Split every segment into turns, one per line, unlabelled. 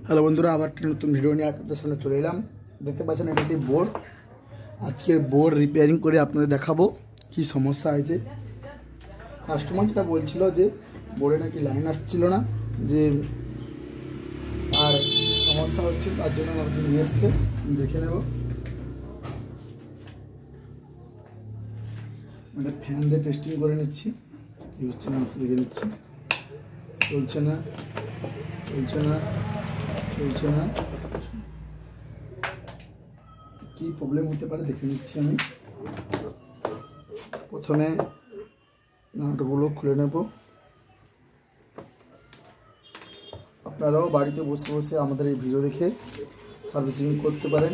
Hello বন্ধুরা, আবার একটা নতুন ভিডিও নিয়ে আপনাদের সামনে চলে এলাম। দেখতে পাচ্ছেন এটা একটি বোর্ড। আজকে বোর্ড রিপেয়ারিং করে আপনাদের দেখাবো কি সমস্যা হয়েছে। কাস্টমার যেটা বলছিল যে বোর্ডে নাকি লাইন আসছিল না, যে আর সমস্যা হচ্ছে, তার জন্য আমার কাছে নিয়ে এসছে। দেখে নেব। মানে ফ্যান দিয়ে টেস্টিং করে নিচ্ছি কি হচ্ছে না, দেখে নিচ্ছি। চলছে না, চলছে না, চলছে না, কি প্রবলেম হতে পারে দেখে নিচ্ছি আমি। প্রথমে নাটগুলো খুলে নেব। আপনারাও বাড়িতে বসে বসে আমাদের এই ভিডিও দেখে সার্ভিসিং করতে পারেন।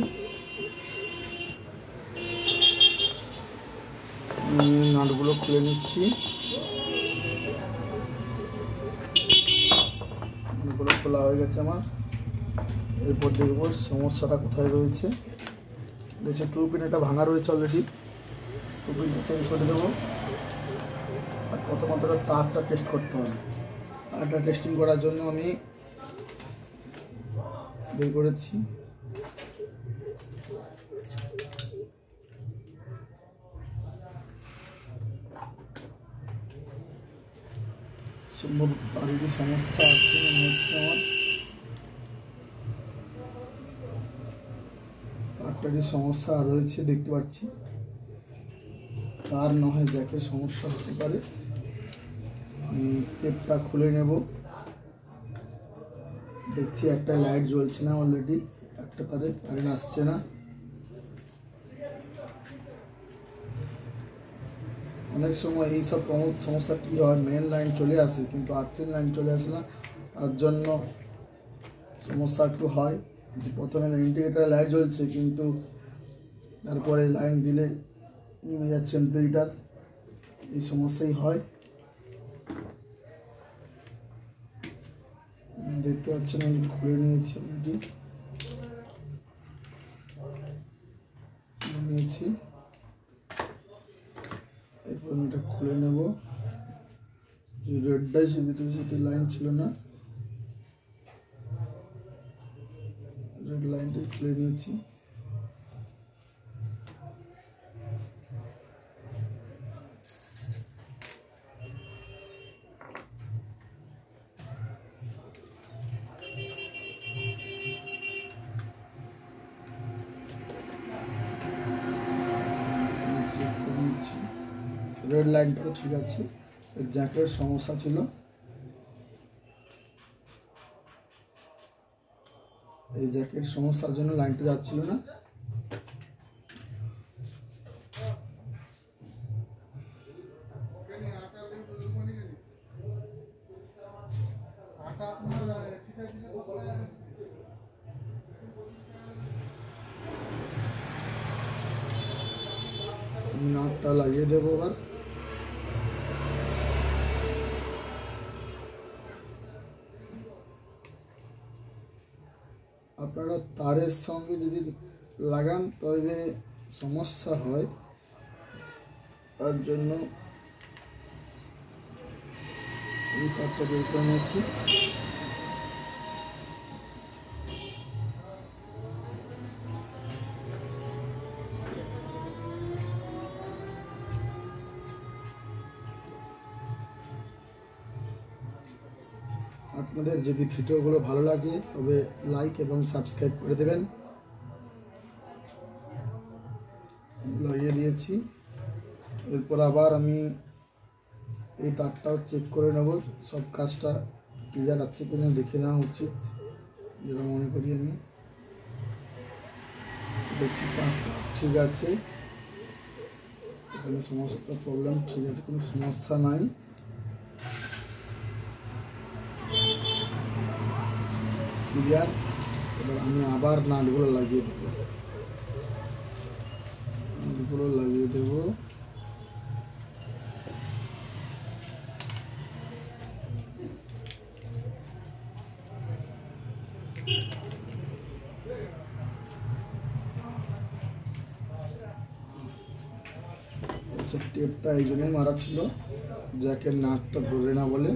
নাটগুলো খুলে নিচ্ছি। নাটগুলো খোলা হয়ে গেছে আমার। এরপর দেখবো সমস্যাটা কোথায় রয়েছে। দেখছি টু পিন এটা ভাঙা রয়েছে অলরেডি। টু পিনটা চেঞ্জ করে দেবো। আর প্রথমত তারটা টেস্ট করতে হবে। তারটা টেস্টিং করার জন্য আমি বের করেছি। সম্ভবত তারই সমস্যা আছে মনে হচ্ছে আমার। তারটারই সমস্যা রয়েছে দেখতে পাচ্ছি। তার নয় জ্যাকের সমস্যা হতে পারে। আমি টেপটা খুলে নেব। দেখছি একটা লাইট জ্বলছে না অলরেডি, একটা তারে কারেন্ট আসছে না। অনেক সময় এইসব সমস্যা কী হয়, মেন লাইন চলে আসে কিন্তু আর্থিং লাইন চলে আসে না, তার জন্য সমস্যা একটু হয়। প্রথমে ইন্ডিকেটার লাইট জ্বলছে কিন্তু তারপরে লাইন দিলে নেমে যাচ্ছে ইন্ডিকেটার, এই সমস্যাই হয়। দেখতে পাচ্ছেন আমি খুলে নিয়েছি অলরেডি, নিয়েছি। এরপর আমি এটা খুলে নেব। যে রেডটাই সেটি লাইন ছিল না, রেড লাইনটাই খুলে নিয়েছি। রেড লাইনটাও ঠিক আছে। জ্যাকের সমস্যা ছিল। এই জ্যাকের সমস্যার জন্য লাইনটা যাচ্ছিল না। নাটটা লাগিয়ে দেবো আবার। আপনারা তারের সঙ্গে যদি লাগান তবে সমস্যা হয়, তার জন্য এই তারটা বের করে নিয়েছি। আপনাদের যদি ভিডিওগুলো ভালো লাগে তবে লাইক এবং সাবস্ক্রাইব করে দেবেন। লাগিয়ে দিয়েছি। এরপর আবার আমি এই তারটাও চেক করে নেব, সব কাজটা ক্লিয়ার আছে কিনা দেখে নেওয়া উচিত, যেটা মনে করি আমি। দেখছি ঠিক আছে, এখানে সমস্ত প্রবলেম ঠিক আছে, কোনো সমস্যা নাই। ক্লিয়ার। এবার আমি আবার নাটগুলো লাগিয়ে দেবো। নাটগুলো লাগিয়ে দেবো। টেপটা এই জন্যই মারা ছিল, জ্যাকের নাটটা ধরে না বলে।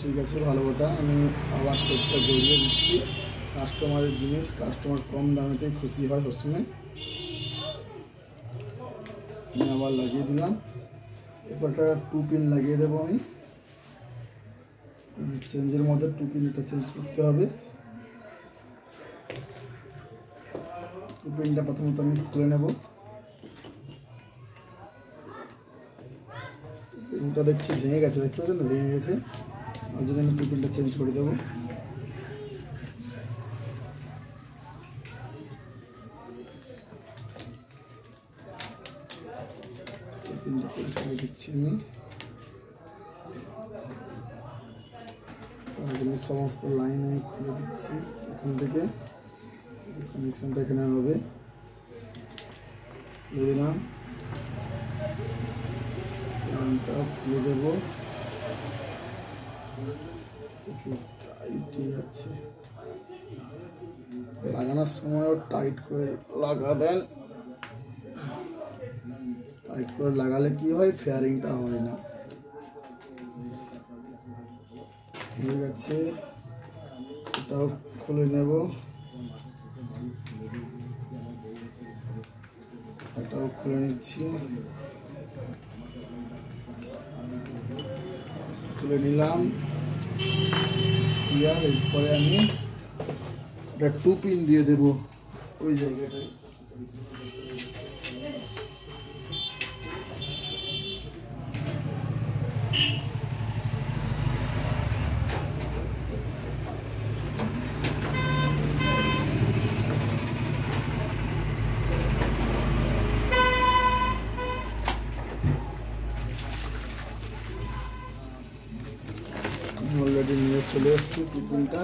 ঠিক আছে, ভালো কথা। আমি আবার টেপটা জড়িয়ে দিচ্ছি। কাস্টমারের জিনিস, কাস্টমার কম দামেতেই খুশি হয় সবসময়। আমি আবার লাগিয়ে দিলাম। এরপর একটা 2 পিন লাগিয়ে দেবো আমি। চেঞ্জের মধ্যে 2 পিনটা চেঞ্জ করতে হবে। 2 পিনটা প্রথমত আমি খুলে নেব। পিনটা দেখছি ভেঙে গেছে, দেখতে পাচ্ছেন তো, ভেঙে গেছে। আর জন্য আমি 2 পিনটা চেঞ্জ করে দেবো। পিনটা চেঞ্জ করে দিচ্ছি আমি। সমস্ত লাইন আমি খুলে দিচ্ছি। এখান থেকে কানেকশনটা এখানে হবে, দিয়ে দিলাম। লাইনটা খুলে দেবো। টাইটই আছে, লাগানোর সময়ও টাইট করে লাগাবেন। টাইট করে লাগালে কি হয়, ফেয়ারিংটা হয় না। ঠিক আছে, এটাও খুলে নেব। এটাও খুলে নিচ্ছি, খুলে নিলাম। এরপরে আমি এটা 2 পিন দিয়ে দেবো ওই জায়গাটায়। অলরেডি নিয়ে চলে এসেছি 2 পিনটা।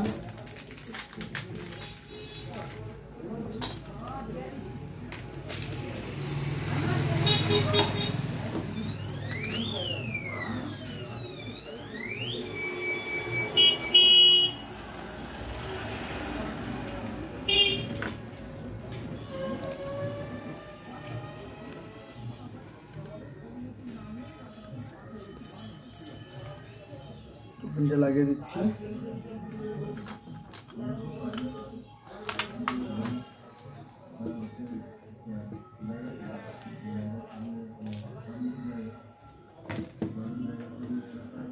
পিনটা লাগিয়ে দিচ্ছি।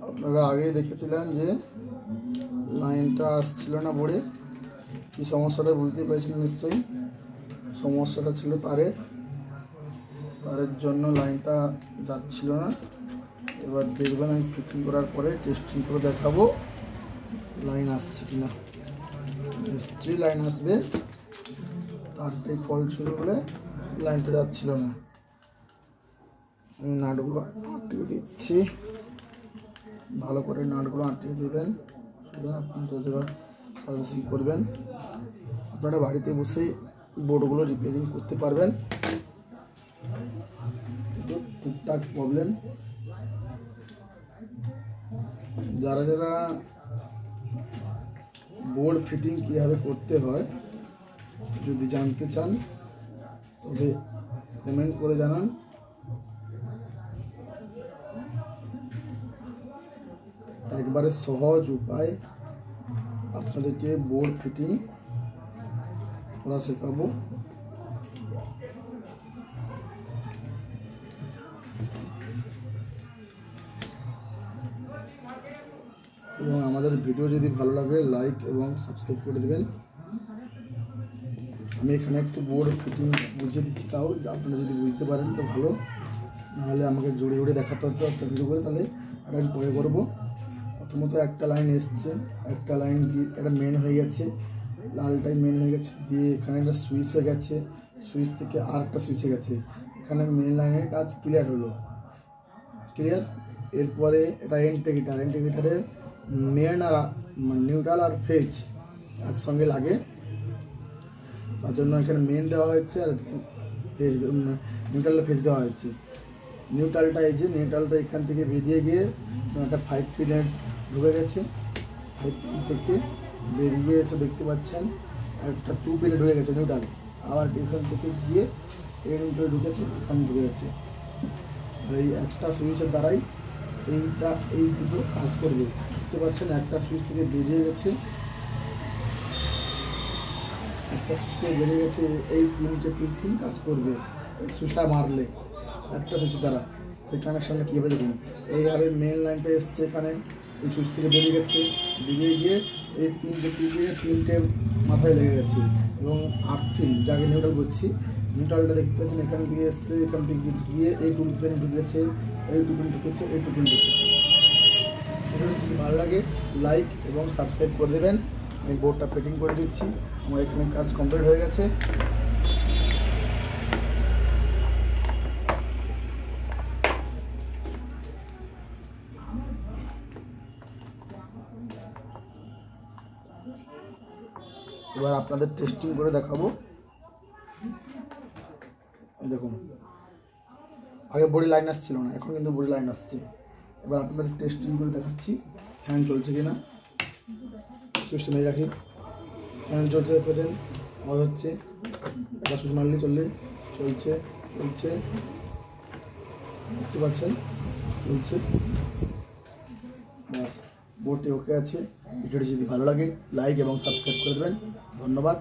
আপনারা আগেই দেখেছিলেন যে লাইনটা আসছিল না বোর্ডে। কি সমস্যাটা বুঝতে পেরেছিলেন নিশ্চয়ই। সমস্যাটা ছিল তারের জন্য লাইনটা যাচ্ছিল না। এবার দেখবেন আমি ফিটিং করার পরে টেস্টিং করে দেখাবো লাইন আসছে কিনা। নিশ্চয়ই লাইন আসবে, তারটাই ফল্ট ছিল বলে লাইনটা যাচ্ছিল না। আমি নাটগুলো আটকে দিচ্ছি, ভালো করে নাটগুলো আটকে দেবেন। আপনারা সার্ভিসিং করবেন, আপনারা বাড়িতে বসেই বোর্ডগুলো রিপেয়ারিং করতে পারবেন। টুকটাক প্রবলেম যারা যারা বোর্ড ফিটিং কীভাবে করতে হয় যদি জানতে চান তবে কমেন্ট করে জানান। একবারে সহজ উপায় আপনাদেরকে বোর্ড ফিটিং করা শেখাবো। এবং আমাদের ভিডিও যদি ভালো লাগে লাইক এবং সাবস্ক্রাইব করে দেবেন। আমি এখানে একটু বোর্ড ফিটিং বুঝিয়ে দিচ্ছি, তাও আপনারা যদি বুঝতে পারেন তো ভালো, নাহলে আমাকে জুড়ে জুড়ে দেখাতে হতো একটা ভিডিও করে, তাহলে একটা আমি পরে করবো। প্রথমত একটা লাইন এসছে, একটা লাইন দিয়ে একটা মেন হয়ে গেছে, লালটাই মেন হয়ে গেছে, দিয়ে এখানে একটা সুইচে গেছে, সুইচ থেকে আর একটা সুইচে গেছে। এখানে মেন লাইনের কাজ ক্লিয়ার হলো, ক্লিয়ার। এরপরে এটা ইন্টিগ্রেটারে মেন আর নিউট্রাল আর ফেজ একসঙ্গে লাগে, তার জন্য এখানে মেন দেওয়া হয়েছে আর ফেজ নিউট্রাল ফেজ দেওয়া হয়েছে। নিউট্রালটা এই যে নিউট্রালটা এখান থেকে বেরিয়ে গিয়ে একটা 5 পিনে ঢুকে গেছে, 5 পিন থেকে বেরিয়ে এসে দেখতে পাচ্ছেন একটা 2 পিনে ঢুকে গেছে নিউট্রাল, আবার এখান থেকে গিয়ে এই নিউট্রালে ঢুকেছে, এখানে ঢুকে গেছে। এই একটা সুইচের দ্বারাই এই দুটো কাজ করবে। দেখতে পাচ্ছেন একটা সুইচ থেকে বেরিয়ে গেছে, এই 3টে পিন কাজ করবে। সুইচটা মারলে একটা সুইচ দ্বারা সেই কানেকশানটা কীভাবে দেখুন, এইভাবে মেন লাইনটা এসছে এখানে, এই সুইচ থেকে বেরিয়ে গিয়ে এই 3টে পিনে 3টে মাথায় লেগে গেছে এবং আর্থিং যাকে নিউট্রাল করছি, নিউট্রালটা দেখতে পাচ্ছেন এখান থেকে এসছে, এখান থেকে গিয়ে এই 2 পিন ঢুকেছে, এই 2 পিন ঢুকেছে, এই 2 পিন ঢুকেছে। এটা যদি ভালো লাগে লাইক এবং সাবস্ক্রাইব করে দেবেন। আমি বোর্ডটা ফিটিং করে দিচ্ছি, আমার এখানে কাজ কমপ্লিট হয়ে গেছে। এবার আপনাদের টেস্টিং করে দেখাবো। দেখুন আগে বডি লাইন আসছিল না, এখন কিন্তু বডি লাইন আসছে। এবার আপনাদের টেস্টিং করে দেখাচ্ছি ফ্যান চলছে কিনা। সুইচটা মেরে রাখি, ফ্যান চলছে, দেখছেন আওয়াজ হচ্ছে, একটা সুইচ মারলে চলছে, দেখতে পাচ্ছেন চলছে। ব্যাস, বোর্ডটি ওকে আছে। ভিডিওটি যদি ভালো লাগে লাইক এবং সাবস্ক্রাইব করে দেবেন। ধন্যবাদ।